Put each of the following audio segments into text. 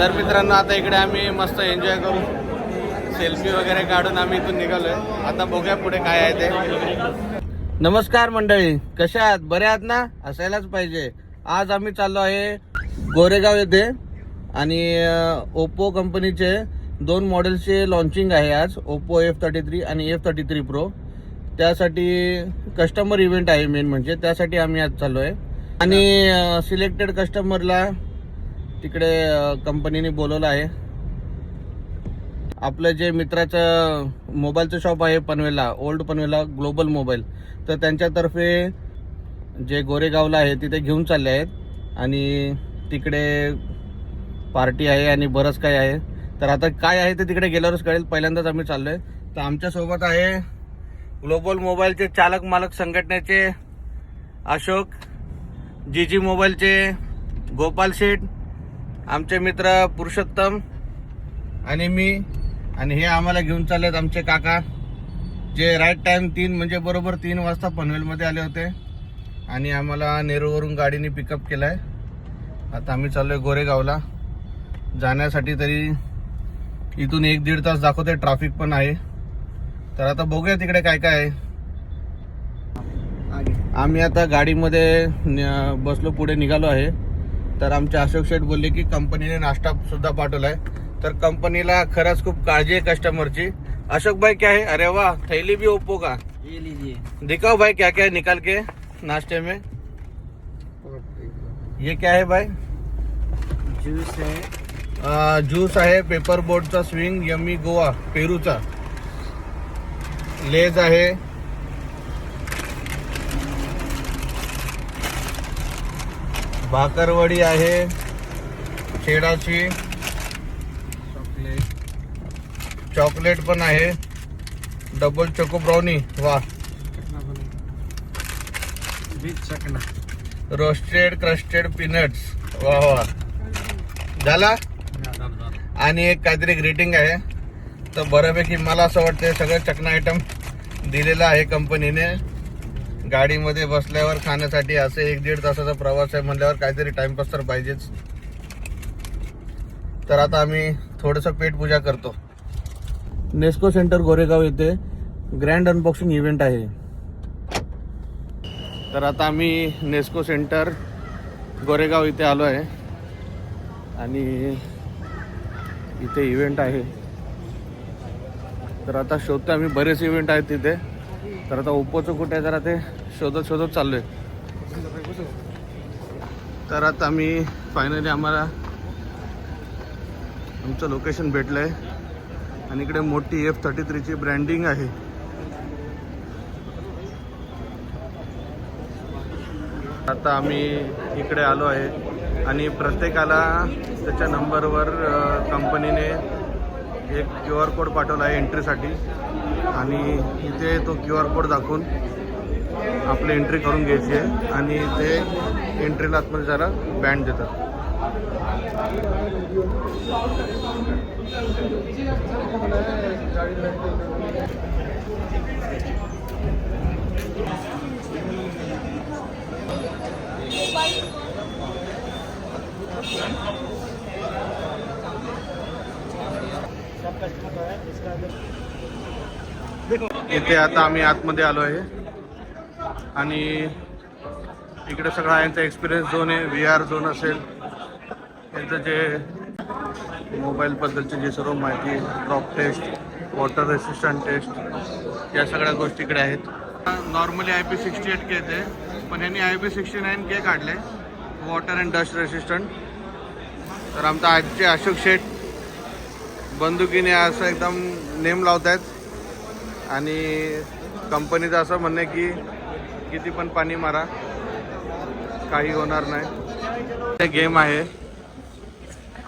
तर मित्रांनो आता इकडे आम्ही मस्त एन्जॉय करू, सेल्फी वगैरे काढून आम्ही इथून निघालोय. आता बघूया पुढे काय आहे ते. नमस्कार मंडळी, कशा आहात? बरे आहात ना? असायलाच पाहिजे. आज आम्ही चाललो आहे गोरेगाव येथे आणि ओप्पो कंपनीचे 2 मॉडेल्सचे लॉन्चिंग आहे आज, ओप्पो F33 आणि F33 Pro. त्यासाठी कस्टमर इव्हेंट आहे मेन म्हणजे, त्यासाठी आम्ही आज चाललो आहे. आणि सिलेक्टेड कस्टमरला तिकडे कंपनीने बोलवलं आहे. आपलं जे मित्राचं मोबाईलचं शॉप आहे पनवेलला, ओल्ड पनवेलला ग्लोबल मोबाईल, तर त्यांच्यातर्फे जे गोरेगावला आहे तिथे घेऊन चालले आहेत आणि तिकडे पार्टी आहे आणि बरंच काय आहे. तर आता काय आहे ते तिकडे गेल्यावरच कळेल. पहिल्यांदाच आम्ही चाललोय. तर आमच्यासोबत आहे ग्लोबल मोबाईलचे चालक मालक संघटनेचे अशोक, जीजी मोबाईलचे गोपाल शेठ, आमचे मित्र पुरुषोत्तम आणि मी. आणि हे आम्हाला घेऊन चाललेत आमचे काका, जे राईट टाइम 3 म्हणजे बरोबर 3 वाजता पनवेलमध्ये आले होते आणि आम्हाला नेरूळवरून गाडीने पिकअप केलाय. आता आम्ही चाललोय गोरेगावला जाण्यासाठी. तरी इथून 1-1.5 तास दाखवते, ट्रॅफिक पण आहे. तर आता बघूया तिकडे काय काय आहे. आम्ही आता गाडीमध्ये बसलो, पुढे निघालो आहे. तर आमचे अशोक शेठ बोलले की कंपनीने नाश्ता सुद्धा पाठवलाय. तर कंपनीला खरंच खूप काळजी आहे कस्टमरची. अशोक भाई क्या है? अरे वाह, थैली भी ओप्पो का, ये लीजिए. दिखाओ भाई क्या क्या है निकाल के नाश्ते में. ये क्या है भाई? ज्यूस है, ज्यूस आहे, पेपर बोटचा स्विंग, यम्मी गोवा पेरूचा, लेज आहे, भाकरवडी आहे, शेडाची, चॉकलेट पण आहे, डबल चोको ब्राउनी, वा, रोस्टेड क्रस्टेड पीनट्स, वा वा, झाला. आणि एक काहीतरी ग्रीटिंग आहे. तर बऱ्यापैकी मला असं वाटतं सगळं चकना आयटम दिलेला आहे कंपनीने. गाडीमध्ये बसल्यावर खाण्यासाठी असे 1-1.5 तासाचा प्रवास आहे म्हणल्यावर काहीतरी टाइमपास तर पाहिजेच. तर आता आम्ही थोडंसं पेट पूजा करतो. नेस्को सेंटर गोरेगाव येथे ग्रँड अनबॉक्सिंग इव्हेंट आहे. तर आता आम्ही नेस्को सेंटर गोरेगाव इथे आलो आहे आणि इथे इव्हेंट आहे. तर आता शोधतो आम्ही, बरेच इव्हेंट आहेत तिथे. तर आता ओप्पोचं कुठे आहे जरा ते शोधत चाललोय. तर आता आम्ही फायनली आम्हाला आमचं लोकेशन भेटलंय आणि इकडे मोठी F33 ची ब्रँडिंग आहे. आता आम्ही इकडे आलो आहे आणि प्रत्येकाला त्याच्या नंबरवर कंपनीने एक QR कोड पाठवला आहे एंट्रीसाठी. आणि इथे तो QR कोड दाखवून आपली एंट्री करून घ्यायची आहे आणि ते एंट्रीला आतमध्ये जरा बँड देतात. इथे आता आम्ही आतमध्ये आलो आहे आणि इकडे सगळा यांचा एक्सपिरियन्स झोन आहे. VR झोन असेल, यांचं जे मोबाईल बद्दलची जी सर्व माहिती, drop test, water resistant test, या सगळ्या गोष्टी इकडे आहेत. नॉर्मली IP68K येते, पण यांनी IP69K काढले, वॉटर अँड डस्ट रेसिस्टंट. तर आमचा आजचे अशोक शेठ बंदुकीने असं एकदम नेम लावत आहेत आणि कंपनीचं असं म्हणणं आहे की किती पण पाणी मारा, काही होणार नाही. ते गेम आहे,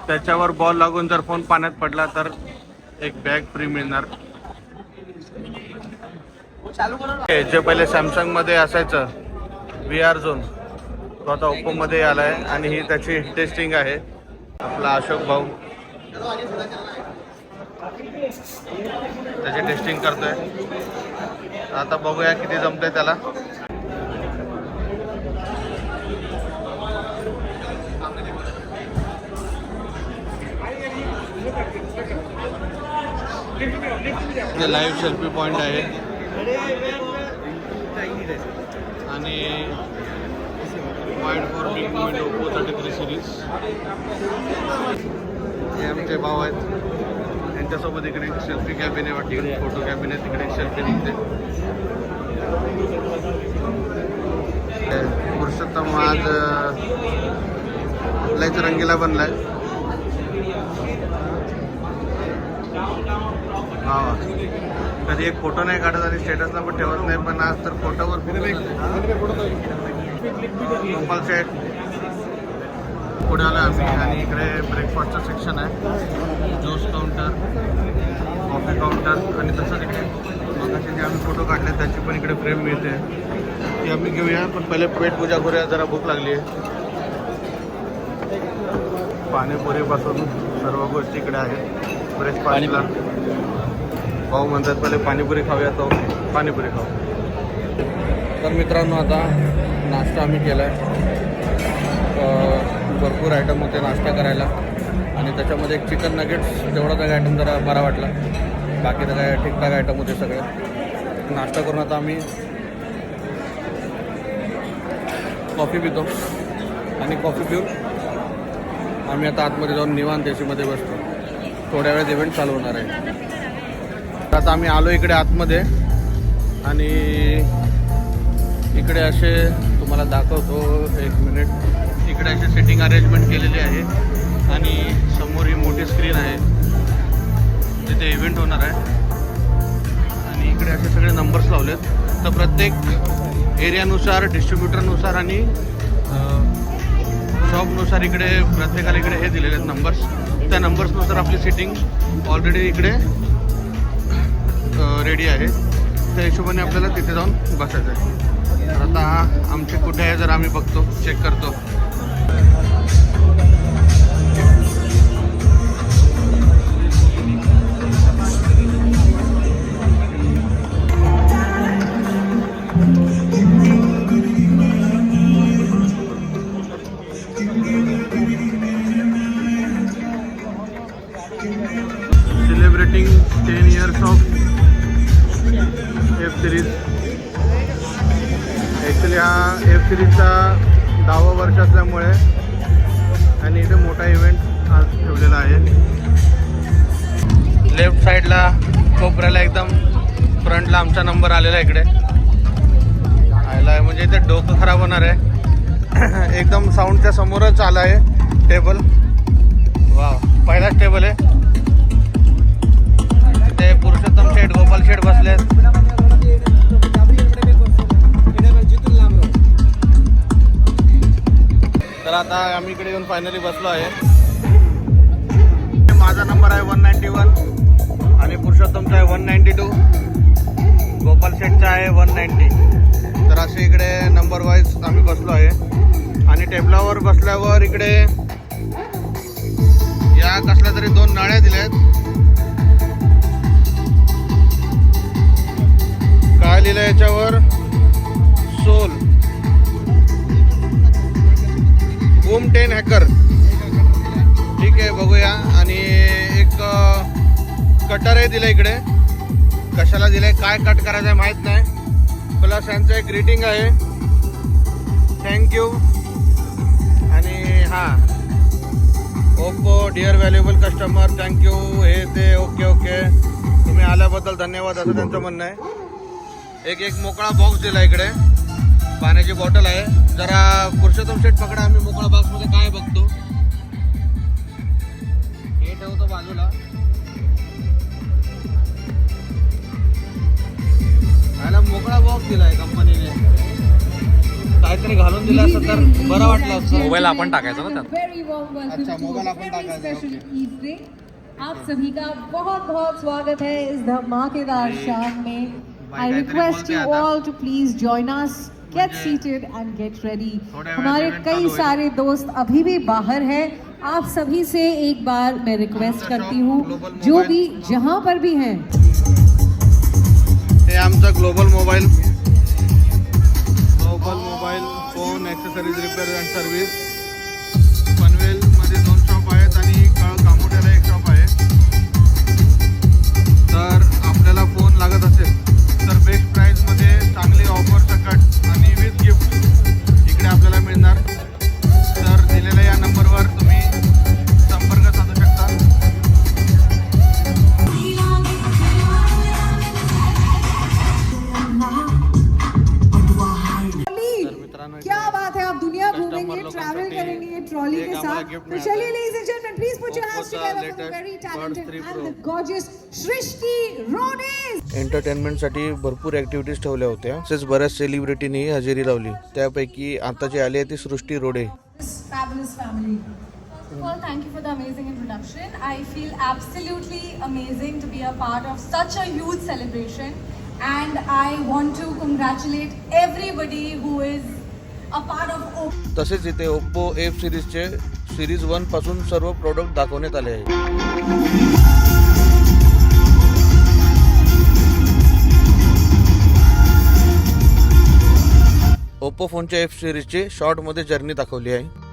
त्याच्यावर बॉल लागून जर फोन पाण्यात पडला तर एक बॅग फ्री मिळणार. जे पहिले सॅमसंगमध्ये असायचं VR झोन, तो आता ओप्पोमध्ये आला आहे आणि ही त्याची टेस्टिंग आहे. आपला अशोक भाऊ त्याची टेस्टिंग करतोय. आता बघूया किती जमतंय त्याला. इथे लाईव्ह सेल्फी पॉईंट आहे आणि wide for big moment Oppo 33 series. हे आमचे भाव आहेत, यांच्यासोबत इकडे एक सेल्फी कॅबिन आहे वाटते, इकडे फोटो कॅबिन आहे, तिकडे एक सेल्फी निघते. पुरुषोत्तम आज लयच रंगीला बनलाय. हा कधी एक फोटो नाही काढत आणि स्टेटसला पण ठेवत नाही, पण आज तर फोटोवर गोपाल शेठ पुढे आलो आम्ही आणि इकडे ब्रेकफास्टचं सेक्शन आहे, ज्यूस काउंटर, कॉफी काउंटर आणि तसंच इकडे मगाशी जे आम्ही फोटो काढले त्याची पण इकडे फ्रेम मिळते, ती आम्ही घेऊया. पण पहिले पेट पूजा करूया, जरा भूक लागली आहे. पाणीपुरीपासून सर्व गोष्टी इकडे आहेत. ब्रेकफास्टला भाऊ म्हणतात पहिले पाणीपुरी खाऊया, तो पाणीपुरी खाऊ. तर मित्रांनो आता नाश्ता आम्ही केला आहे. भरपूर आयटम होते नाश्ता करायला आणि त्याच्यामध्ये एक चिकन नगेट्स तेवढा काही आयटम जरा बरा वाटला, बाकी तर काय ठीकठाक आयटम होते सगळे. नाश्ता करून आता आम्ही कॉफी पितो आणि कॉफी पिऊन आम्ही आता आतमध्ये जाऊन निवांत एसीमध्ये बसतो. थोड्या वेळात इव्हेंट चालू होणार आहे. आता आम्ही आलो इकडे आतमध्ये आणि इकडे असे तुम्हाला दाखवतो, एक मिनिट. इकडे असे सिटिंग अरेंजमेंट केलेली आहे आणि समोर ही मोठी स्क्रीन आहे, तिथे इव्हेंट होणार आहे. आणि इकडे असे सगळे नंबर्स लावलेत. तर प्रत्येक एरियानुसार, डिस्ट्रीब्युटरनुसार आणि शॉपनुसार इकडे प्रत्येकाला इकडे हे दिलेले आहेत नंबर्स. त्या नंबर्सनुसार आपली सिटिंग ऑलरेडी इकडे रेडी आहे. त्या हिशोबाने आपल्याला तिथे जाऊन बसायचं आहे. तर आता आमचे कुठे आहे जर आम्ही बघतो, चेक करतो. Celebrating 10 years of F series. Actually हा एफ सिरीजचा 10वं वर्ष असल्यामुळे आणि इथे मोठा इव्हेंट आज ठेवलेला आहे. लेफ्ट साईडला कोपऱ्याला एकदम फ्रंटला आमचा नंबर आलेला आहे. इकडे आला आहे म्हणजे इथे डोकं खराब होणार आहे. एकदम साऊंडच्या समोरच आला आहे टेबल. वा, पहिलाच टेबल आहे. ते पुरुषोत्तम शेठ, गोपाल शेठ बसले आहेत. तर आता आम्ही इकडे येऊन फायनली बसलो आहे. माझा नंबर आहे 191 आणि पुरुषोत्तमचा आहे 192, गोपाल शेठचा आहे 190. तर असे इकडे नंबर वाईज आम्ही बसलो आहे. आणि टेबलावर बसल्यावर इकडे या कसल्या तरी 2 नळ्या दिल्या आहेत. काय लिहिलं याच्यावर? Soul boom 10 hacker. ठीक आहे, बघूया. आणि एक कटर आहे दिलं इकडे, कशाला दिलंय काय कट करायचं आहे माहीत नाही. प्लस यांचं एक ग्रीटिंग आहे, थँक्यू. आणि हां, Oppo dear valuable customer thank you, हे ते ओके ओके, तुम्ही आल्याबद्दल धन्यवाद, असं त्यांचं म्हणणं आहे. एक मोकळा बॉक्स दिला इकडे, पाण्याची बॉटल आहे. जरा पुरुषोत्तम शेठ पकडा, आम्ही मोकळा बॉक्समध्ये काय बघतो. हे ठेवतो बाजूला. याला मोकळा बॉक्स दिलाय कंपनीने, काहीतरी घालून दिला असं तर बरं वाटलं असतं. मोबाईल आपण टाकायचा ना त्यात. अच्छा, मोबाईल आपण टाकायचा. आप सभी का बहुत बहुत स्वागत है इस धमाकेदार शाम में. I request you all to please join us. Get seated and get ready. हमारे कई सारे दोस्त अभी भी बाहर हैं. आप सभी से एक बार मैं रिक्वेस्ट करती हूँ, जो भी जहाँ पर भी हैं. हे आमचा global mobile phone accessories repair and service. पनवेलमध्ये 2 शॉप आहेत आणि कामोठ्याला 1 शॉप आहे. तर आपल्याला क्या बात है, आप दुनिया घूमेंगे, ट्रैवल करेंगे ट्रॉली के साथ. तो चलिए ladies and gentlemen, please put your hands together for the very talented and the gorgeous Shrishti Rhodes. एंटरटेनमेंटसाठी भरपूर ऍक्टिव्हिटीज ठेवल्या होत्या. तसेच बऱ्याच सेलिब्रिटीनी हजेरी लावली. त्यापैकी आता जी आली आहे ती सृष्टी Rode. This fabulous family. First of all, thank you for the amazing introduction. I feel absolutely amazing to be a part of such a huge celebration, and I want to congratulate everybody who is a part of Oppo. तसेच इथे Oppo F सिरीजचे series 1 पासून सर्व product दाखवण्यात आले आहे. Oppo फोनच्या F सिरीजची शॉर्टमध्ये journey दाखवली आहे.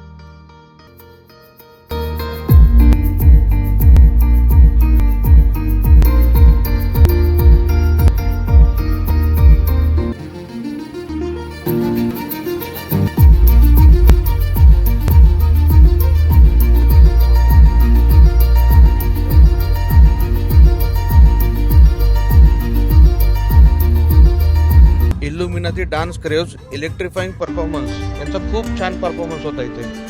इल्युमिनाती डान्स क्रेव्ज इलेक्ट्रिफाईंग परफॉर्मन्स यांचा खूप छान परफॉर्मन्स होता इथे.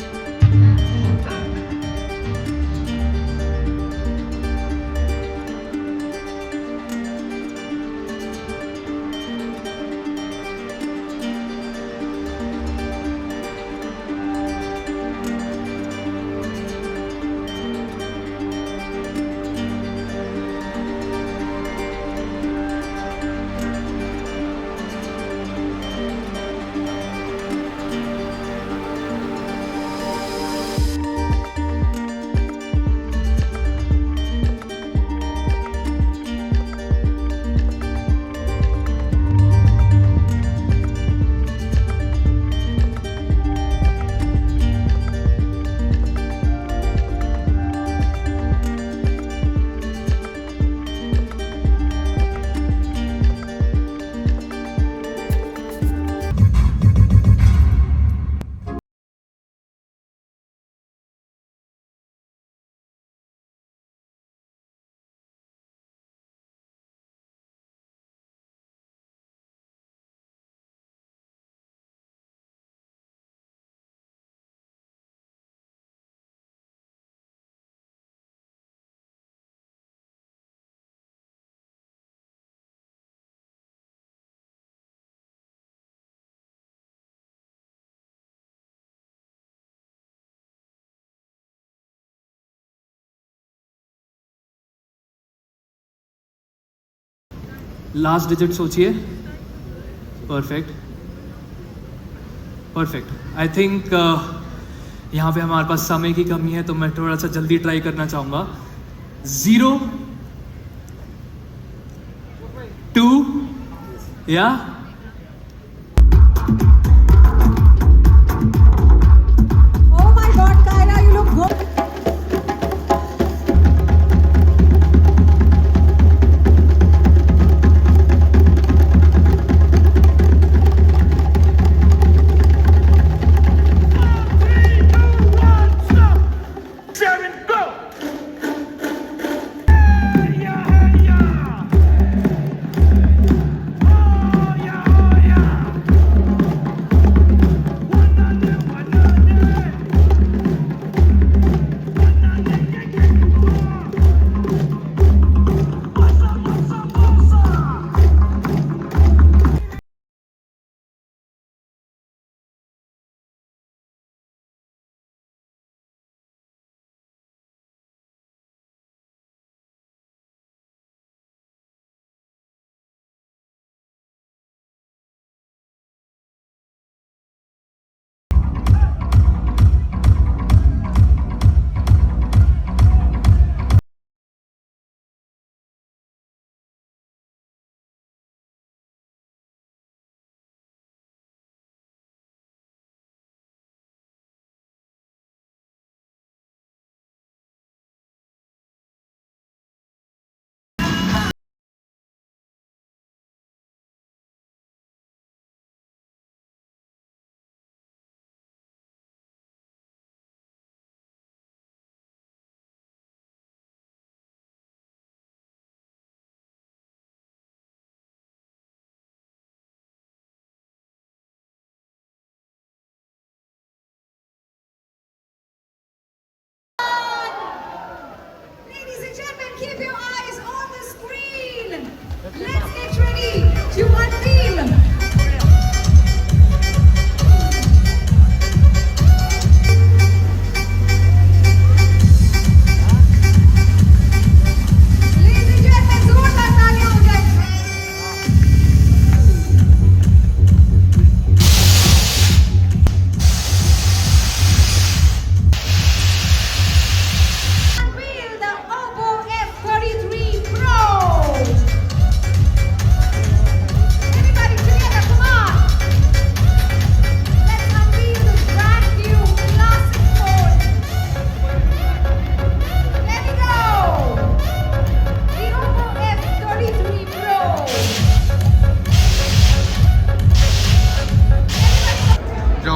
लास्ट डिजिट सोचिए. Perfect perfect. आई थिंक यहाँ पे हमारे पास समय की कमी है, तो मैं थोड़ा सा जल्दी ट्राई करना चाहूँगा. 0 2 या Oh my God, Kyla, you look good. Yeah!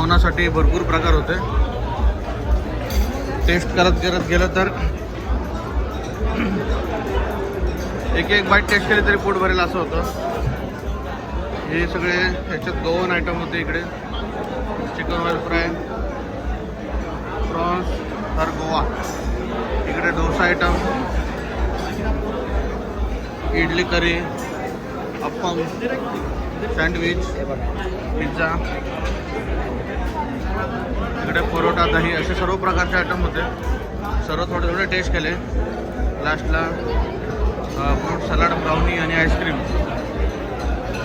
जेवणासाठी भरपूर प्रकार होते. टेस्ट करत गेलं तर एक बाईट टेस्ट केली तरी पोट भरेल असं होतं. हे सगळे ह्याच्यात 2 आयटम होते इकडे. चिकन ऑइल फ्राय, प्रॉन्स हर गोवा. इकडे डोसा आयटम, इडली करी, अप्पम, सँडविच, पिझ्झा, इकडे परोटा, दही असे सर्व प्रकारचे आयटम होते. सर्व थोडे टेस्ट केले. लास्टला फ्रूट सलाड, ब्राउनी आणि आईस्क्रीम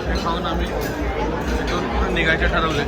हे खाऊन आम्ही तिथून निघायचे ठरवले.